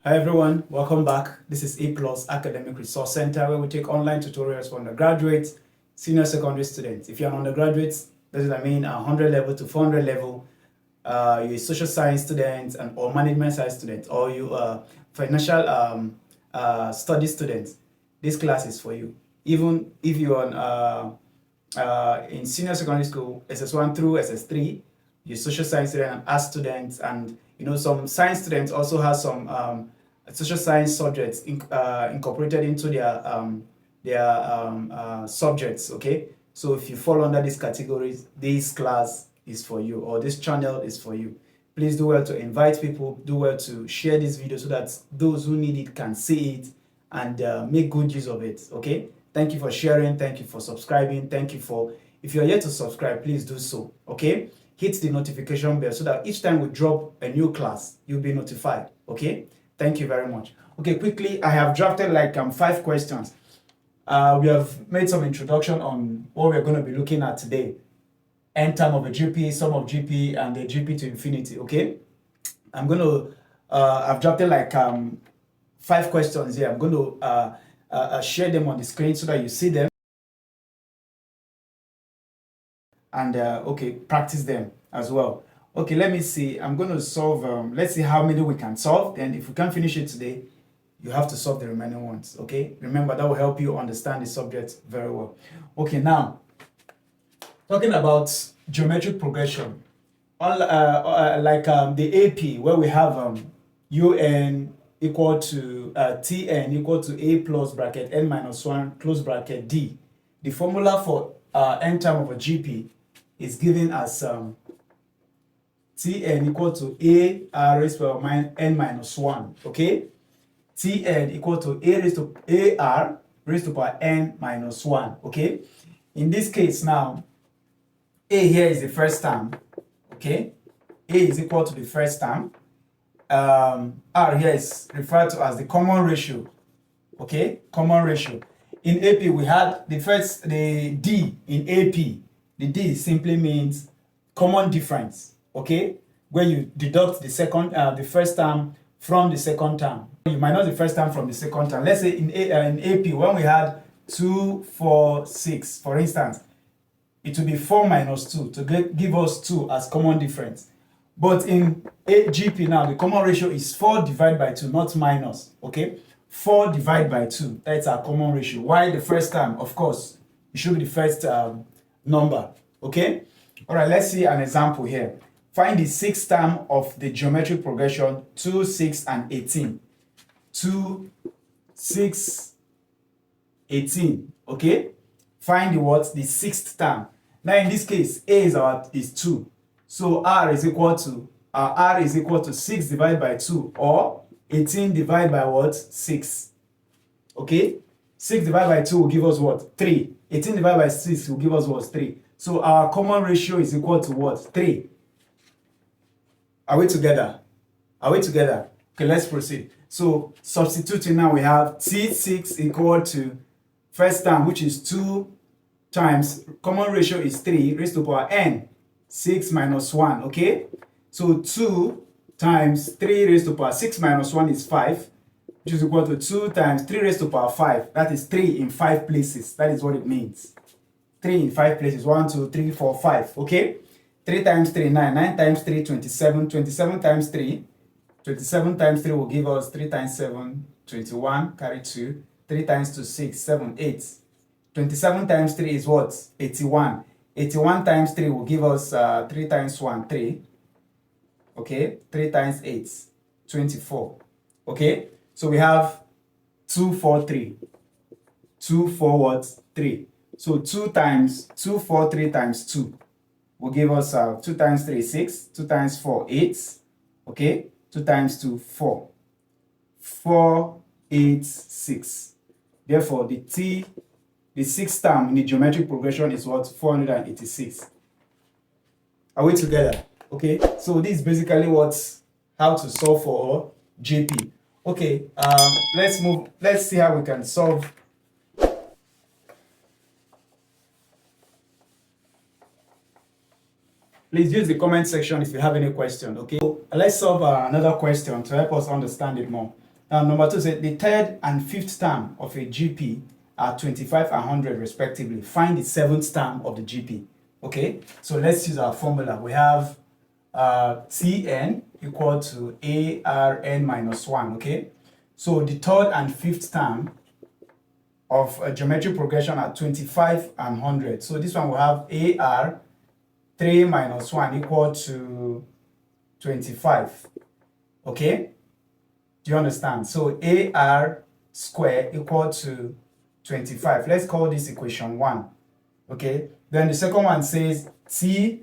Hi everyone, welcome back. This is A Plus Academic Resource Center where we take online tutorials for undergraduates, senior secondary students. If you're an undergraduate, this is 100 level to 400 level, you're a social science student and or management science student, or you are financial study students. This class is for you. Even if you're in senior secondary school, SS1 through SS3, you're social science student and art students, and some science students also have some social science subjects incorporated into their subjects. Okay, so if you fall under these categories, this class is for you, or this channel is for you. Please do well to invite people, do well to share this video so that those who need it can see it and make good use of it. Okay, thank you for sharing, thank you for subscribing, thank you for, if you're yet to subscribe, please do so. Okay, hit the notification bell so that each time we drop a new class, you'll be notified. Okay, thank you very much. Okay, quickly, I have drafted like 5 questions. We have made some introduction on what we're going to be looking at today: n term of a GP, sum of GP, and the GP to infinity. Okay, I'm going to I've drafted like 5 questions here. I'm going to share them on the screen so that you see them and okay, practice them as well. Okay, let me see. I'm going to solve, let's see how many we can solve. Then if we can't finish it today, you have to solve the remaining ones. Okay, remember that will help you understand the subject very well. Okay, now talking about geometric progression, like the AP, where we have UN equal to Tn equal to A plus bracket n minus 1 close bracket D. The formula for n term of a GP is given as Tn equal to A r raised to n minus 1. Okay, Tn equal to A raised to AR raised to power n minus 1. Okay, in this case now, A here is the first term. Okay, A is equal to the first term. R here is referred to as the common ratio. Okay, common ratio. In AP we had the D in AP. The D simply means common difference. Okay, where you deduct the first term from the second term. You minus the first term from the second term. Let's say in AP, when we had 2, 4, 6, for instance, it will be 4 minus 2 to give us 2 as common difference. But in GP now, the common ratio is 4 divided by 2, not minus. Okay, 4 divided by 2, that's our common ratio. Why the first term? Of course, it should be the first number. Okay, all right, let's see an example here. Find the 6th term of the geometric progression 2, 6, and 18. 2, 6, 18. Okay, find the what? The 6th term. Now in this case, A is 2. So R is equal to 6 divided by 2, or 18 divided by what? 6. Okay, 6 divided by 2 will give us what? 3. 18 divided by 6 will give us what? 3. So our common ratio is equal to what? 3. Are we together? Are we together? Okay, let's proceed. So substituting now, we have T6 equal to first term, which is 2 times common ratio is 3 raised to power n, 6 minus 1. Okay, so 2 times 3 raised to power 6 minus 1 is 5, which is equal to 2 times 3 raised to power 5. That is 3 in 5 places. That is what it means. 3 in 5 places. 1, 2, 3, 4, 5. Okay, 3 times 3, 9. 9 times 3, 27. 27 times 3. 27 times 3 will give us 3 times 7, 21. Carry 2. 3 times 2, 6, 7, 8. 27 times 3 is what? 81. 81 times 3 will give us 3 times 1, 3. Okay, 3 times 8, 24. Okay, so we have 2, 4, 3. 2, 4, what? 3. So 2 times 2, 4, 3 times 2 will give us 2 times 3, 6. 2 times 4, 8. Okay, 2 times 2, 4. 4, 8, 6. Therefore, the 6th term in the geometric progression is what? 486. Are we together? Okay, so this is basically how to solve for GP. Okay, let's see how we can solve. Please use the comment section if you have any question. Okay, so let's solve another question to help us understand it more. Now, number 2 said the third and fifth term of a GP are 25 and 100 respectively. Find the seventh term of the GP. Okay, so let's use our formula. We have Tn equal to ARn minus 1. Okay, so the third and fifth term of a geometric progression are 25 and 100. So this one will have AR 3 minus 1 equal to 25. Okay, do you understand? So AR square equal to 25. Let's call this equation 1. Okay, then the second one says T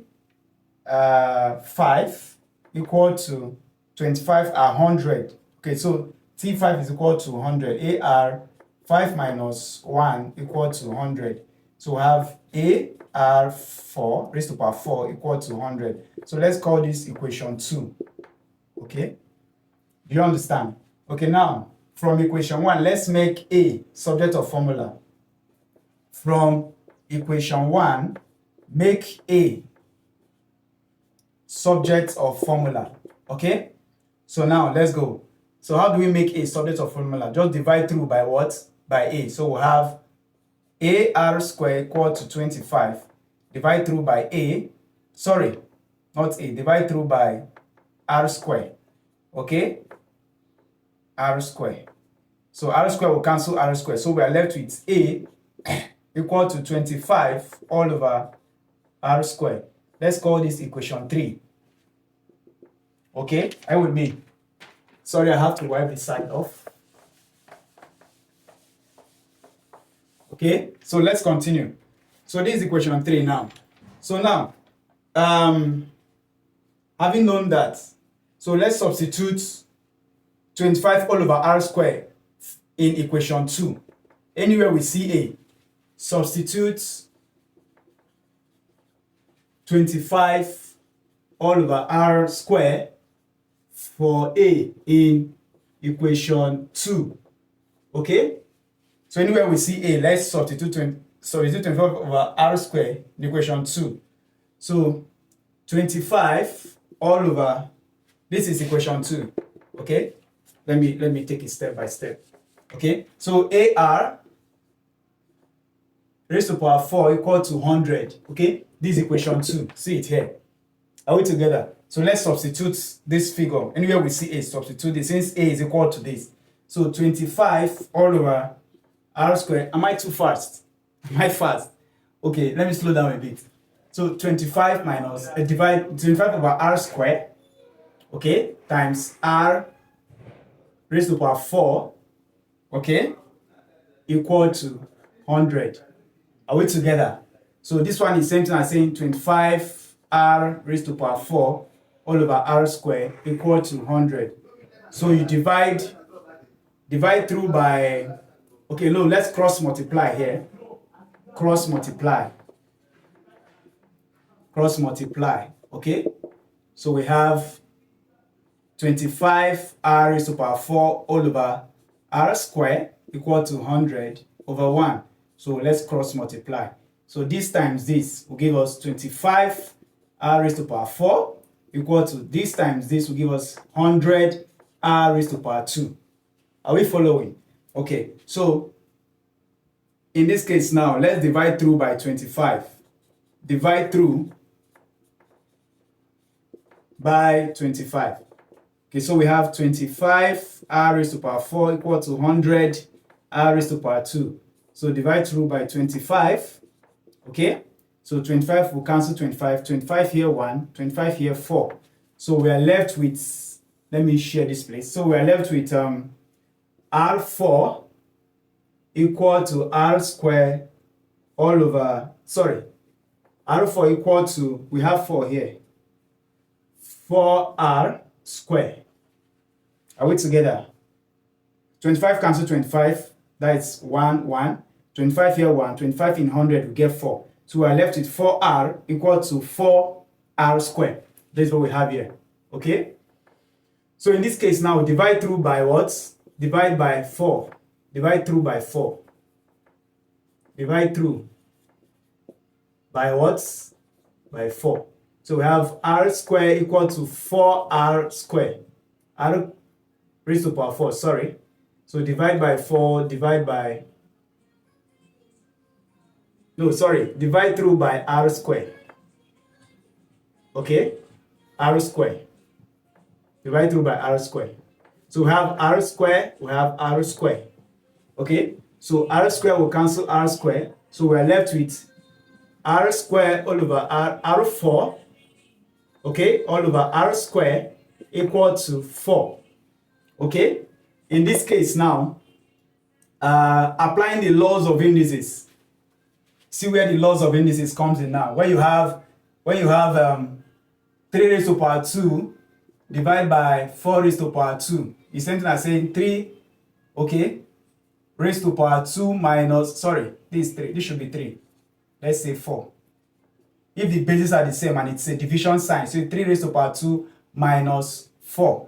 5 equal to 25 and 100. Okay, so T5 is equal to 100. AR 5 minus 1 equal to 100. So we have AR4 raised to power 4 equal to 100. So let's call this equation 2. Okay, do you understand? Okay, now from equation 1, let's make A subject of formula. From equation 1, make A subject of formula. Okay, so now let's go. So how do we make A subject of formula? Just divide through by what? By A. So we'll have AR square equal to 25. Divide through by A. Sorry, not A. Divide through by R square. Okay, R square. So R square will cancel R square. So we are left with A equal to 25 all over R square. Let's call this equation 3. Okay, are you with me? Sorry, I have to wipe this side off. Okay, so let's continue. So this is equation 3 now. So now, having known that, so let's substitute 25 all over R square in equation 2. Anywhere we see A, substitute 25 all over R square for A in equation 2. Okay? So anywhere we see A, let's substitute 25 over R square in equation 2. So 25 all over, this is equation 2. Okay? Let me take it step by step. Okay? So AR raised to power 4 equal to 100. Okay? This is equation 2. See it here. Are we together? So let's substitute this figure. Anywhere we see A, substitute this since A is equal to this. So 25 all over R square. Am I too fast? Am I fast? Okay, let me slow down a bit. So 25 minus, divide 25 over R square, okay, times R raised to power 4, okay, equal to 100. Are we together? So this one is same thing as saying 25 R raised to power 4 all over R square equal to 100. So you divide through by, okay, no, let's cross multiply here. Cross multiply, okay? So we have 25 R raised to power 4 all over R square equal to 100 over 1. So let's cross multiply. So this times this will give us 25 R raised to power 4 equal to this times this will give us 100 R raised to power 2. Are we following? Okay, so in this case now, let's divide through by 25. Divide through by 25. Okay, so we have 25 R raised to power 4 equal to 100 R raised to power 2. So divide through by 25. Okay, so 25 will cancel 25. 25 here 1, 25 here 4. So we are left with, let me share this place. So we are left with R4 equal to R square all over, sorry, R4 equal to, we have 4 here, 4R square. Are we together? 25 cancel 25, that's 1, 1. 25 here 1, 25 in 100, we get 4. So we are left with 4R equal to 4R square. This is what we have here, okay? So in this case now, divide through by what? Divide by 4. Divide through by 4. Divide through by what? By 4. So we have R square equal to 4R square. R raised to power 4, sorry. So divide by 4, divide through by r square. Okay, r square. Divide through by r square. So we have r square, we have r square. Okay, so r square will cancel r square. So we are left with r square all over r4, okay, all over r square equal to 4. Okay, in this case now, applying the laws of indices. See where the laws of indices comes in now. When you have 3 raised to power 2 divided by 4 raised to power 2, it's something as saying 3, okay, raised to power 2 minus, sorry, this 3, this should be 3. Let's say 4. If the bases are the same and it's a division sign, so 3 raised to power 2 minus 4.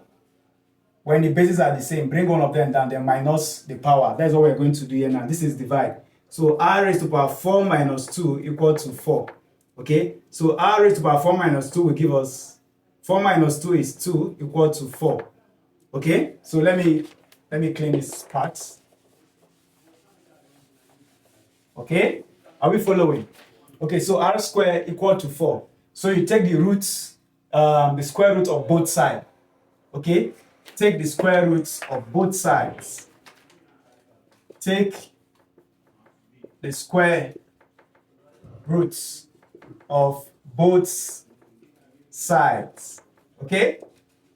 When the bases are the same, bring one of them down, then minus the power. That's what we're going to do here now. This is divide. So r raised to power 4 minus 2 equal to 4. Okay? So r raised to power 4 minus 2 will give us 4 minus 2 is 2 equal to 4. Okay? So let me clean this part. Okay? Are we following? Okay, so r square equal to 4. So you take the roots, the square root of both sides. Okay? Take the square roots of both sides. Take the square roots of both sides. Okay?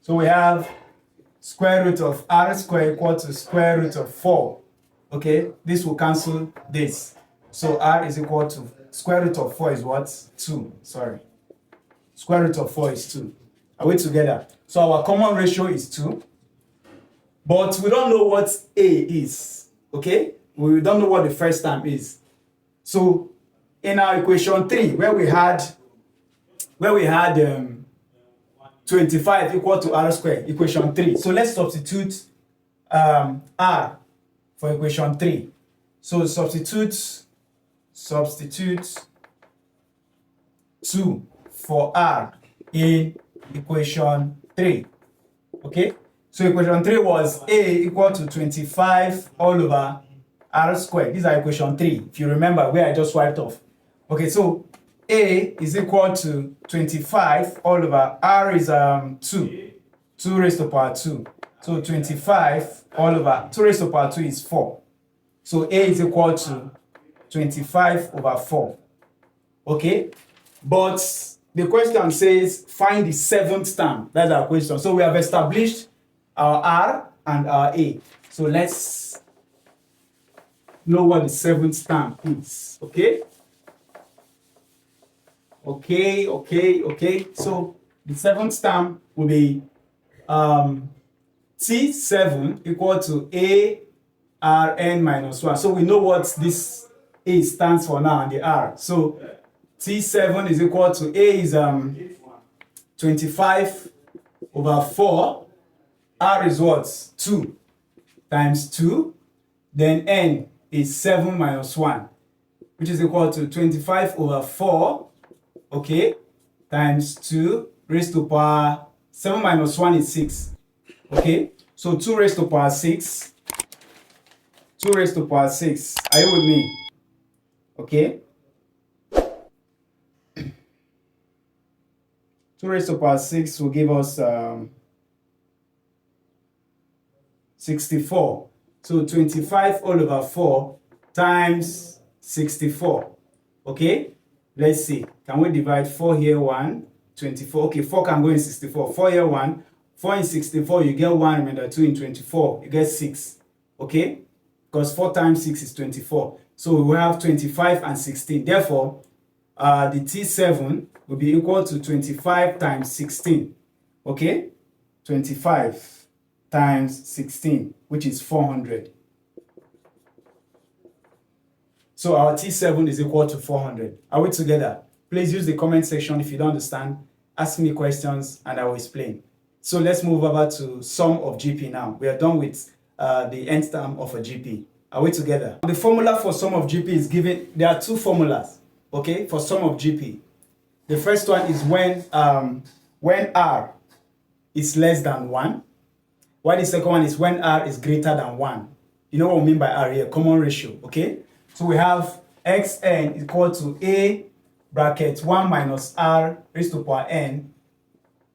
So we have square root of r square equal to square root of 4. Okay? This will cancel this. So r is equal to square root of 4 is what? 2. Sorry. Square root of 4 is 2. Are we together? So our common ratio is 2. But we don't know what a is. Okay? We don't know what the first term is. So in our equation 3, where we had 25 equal to r square, equation 3. So let's substitute r for equation 3. So substitute 2 for r in equation 3. Okay? So equation 3 was a equal to 25 all over r squared. These are equation 3, if you remember where I just wiped off. Okay, so a is equal to 25 all over r is 2 raised to power 2. So 25 all over 2 raised to power 2 is 4. So a is equal to 25 over 4. Okay, but the question says find the 7th term. That's our question. So we have established our r and our a. So let's know what the 7th term is. Okay. So the 7th term will be T7 equal to a r n minus 1. So we know what this a stands for now and the r. So T7 is equal to a is 25 over 4. R is what? 2 times 2. Then n is 7 minus 1, which is equal to 25 over 4, okay, times 2 raised to power 7 minus 1 is 6. Okay, so 2 raised to power 6. 2 raised to power 6. Are you with me? Okay. 2 raised to power 6 will give us 64. So 25 all over 4 times 64. Okay, let's see. Can we divide 4 here, 1, 24. Okay, 4 can go in 64. 4 here, 1. 4 in 64, you get 1, remember 2 in 24, you get 6. Okay, because 4 times 6 is 24. So we will have 25 and 16. Therefore, the T7 will be equal to 25 times 16. Okay, 25 times 16, which is 400. So our T7 is equal to 400. Are we together? Please use the comment section if you don't understand. Ask me questions and I will explain. So let's move over to sum of GP now. We are done with the nth term of a GP. Are we together? The formula for sum of GP is given. There are 2 formulas, okay, for sum of GP. The first one is when R is less than 1. While the second one is when r is greater than 1. You know what we mean by r here? Common ratio, okay? So we have xn equal to a bracket 1 minus r raised to power n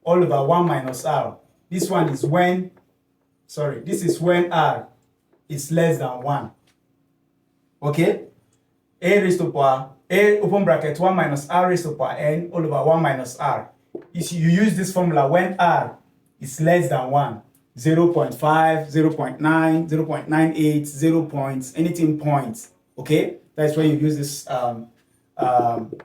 all over 1 minus r. This one is when, this is when r is less than 1. Okay? A raised to power, a open bracket 1 minus r raised to power n all over 1 minus r. If you use this formula when r is less than 1, 0.5, 0.9, 0.98, 0 points, anything points, okay? That's when you use this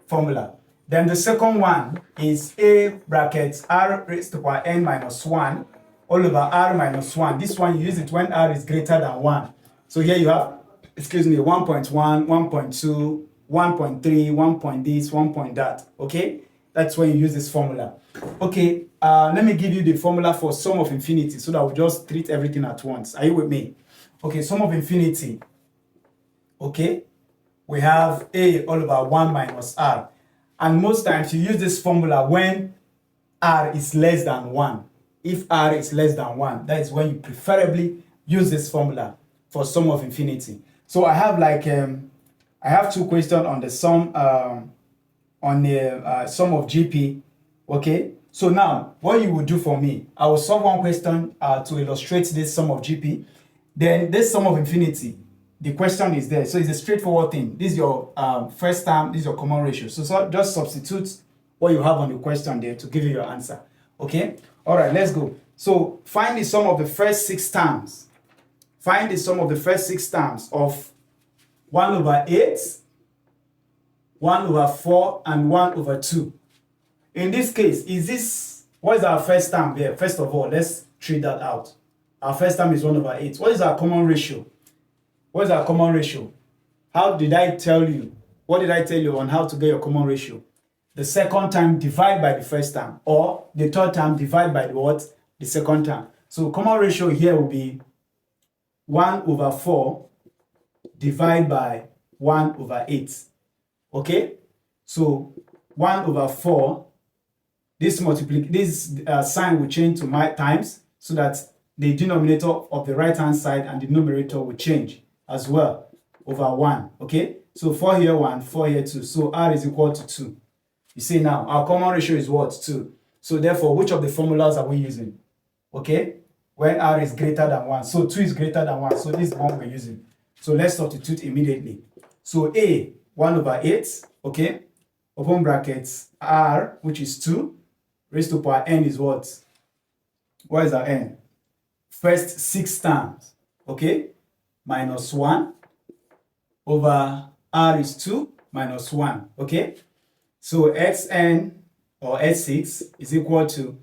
formula. Then the second one is a bracket r raised to power n minus 1 all over r minus 1. This one you use it when r is greater than 1. So here you have, 1.1, 1.2, 1.3, 1 point this, 1 point that, okay? That's when you use this formula. Okay, let me give you the formula for sum of infinity so that we'll just treat everything at once. Are you with me? Okay, sum of infinity. Okay, we have a all over 1 minus r. And most times you use this formula when r is less than 1. If r is less than 1, that is when you preferably use this formula for sum of infinity. So I have like, I have two questions on the sum, sum of GP, okay? So now, what you will do for me, I will solve one question to illustrate this sum of GP. Then this sum of infinity, the question is there. So it's a straightforward thing. This is your first term, this is your common ratio. So just substitute what you have on the question there to give you your answer, okay? All right, let's go. So find the sum of the first 6 terms. Find the sum of the first 6 terms of 1 over 8, 1 over 4, and 1 over 2. In this case, what is our first term here? First of all, let's treat that out. Our first term is 1 over 8. What is our common ratio? What is our common ratio? How did I tell you? What did I tell you on how to get your common ratio? The second term divided by the first term, or the third term divided by the what? The second term. So common ratio here will be 1 over 4 divided by 1 over 8. Okay? So 1 over 4, this sign will change to times so that the denominator of the right hand side and the numerator will change as well over 1. Okay? So 4 here 1, 4 here 2. So r is equal to 2. You see now, our common ratio is what? 2. So therefore, which of the formulas are we using? Okay? When r is greater than 1. So 2 is greater than 1. So this is the one we're using. So let's substitute immediately. So a, 1 over 8, okay? Open brackets, r, which is 2, raised to power n is what? What is our n? First 6 terms, okay? Minus 1 over r is 2 minus 1, okay? So xn or s6 is equal to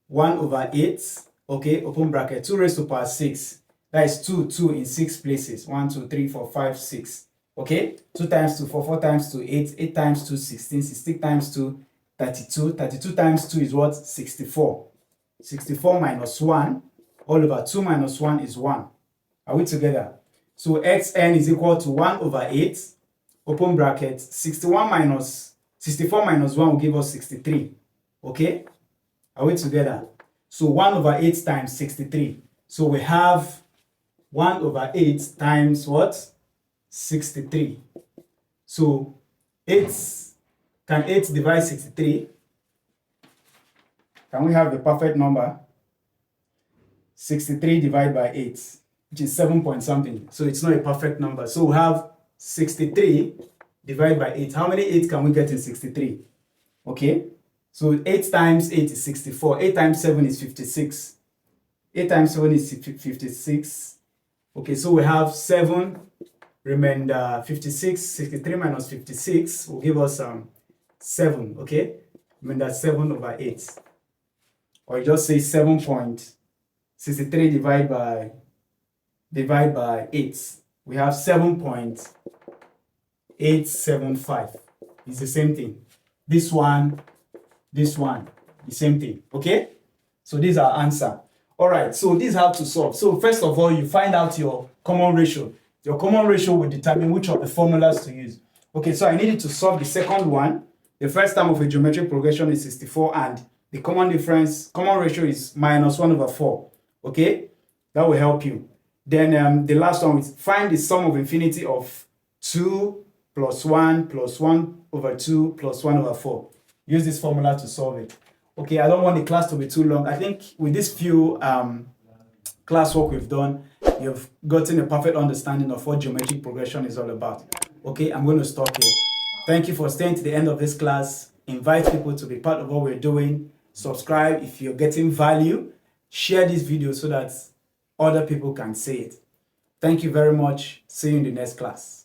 1 over 8, okay? Open bracket, 2 raised to power 6. That is 2 in 6 places. 1, 2, 3, 4, 5, 6. Okay? 2 times 2, 4, 4 times 2, 8. 8 times 2, 16. 16 times 2, 32. 32 times 2 is what? 64. 64 minus 1 all over 2 minus 1 is 1. Are we together? So xn is equal to 1 over 8. Open bracket. 64 minus 1 will give us 63. Okay? Are we together? So 1 over 8 times 63. So we have 1 over 8 times what? 63. So 8, can 8 divide 63? Can we have the perfect number? 63 divided by 8, which is 7 point something. So it's not a perfect number. So we have 63 divided by 8. How many 8 can we get in 63? Okay. So 8 times 8 is 64. 8 times 7 is 56. 8 times 7 is 56. Okay, so we have 7 remainder 56. 63 minus 56 will give us 7. Okay, remainder 7 over 8. Or you just say 7.63 divided by 8. We have 7.875. It's the same thing. This one, the same thing. Okay, so this is our answer. All right, so this is how to solve. So first of all, you find out your common ratio. Your common ratio will determine which of the formulas to use. Okay, so I needed to solve the second one. The first term of a geometric progression is 64, and the common ratio is minus 1 over 4. Okay, That will help you. Then the last one is find the sum of infinity of 2 plus 1 plus 1 over 2 plus 1 over 4. Use this formula to solve it. Okay, I don't want the class to be too long. I think with this few classwork we've done, you've gotten a perfect understanding of what geometric progression is all about. Okay, I'm going to stop here. Thank you for staying to the end of this class. Invite people to be part of what we're doing. Subscribe if you're getting value. Share this video so that other people can see it. Thank you very much. See you in the next class.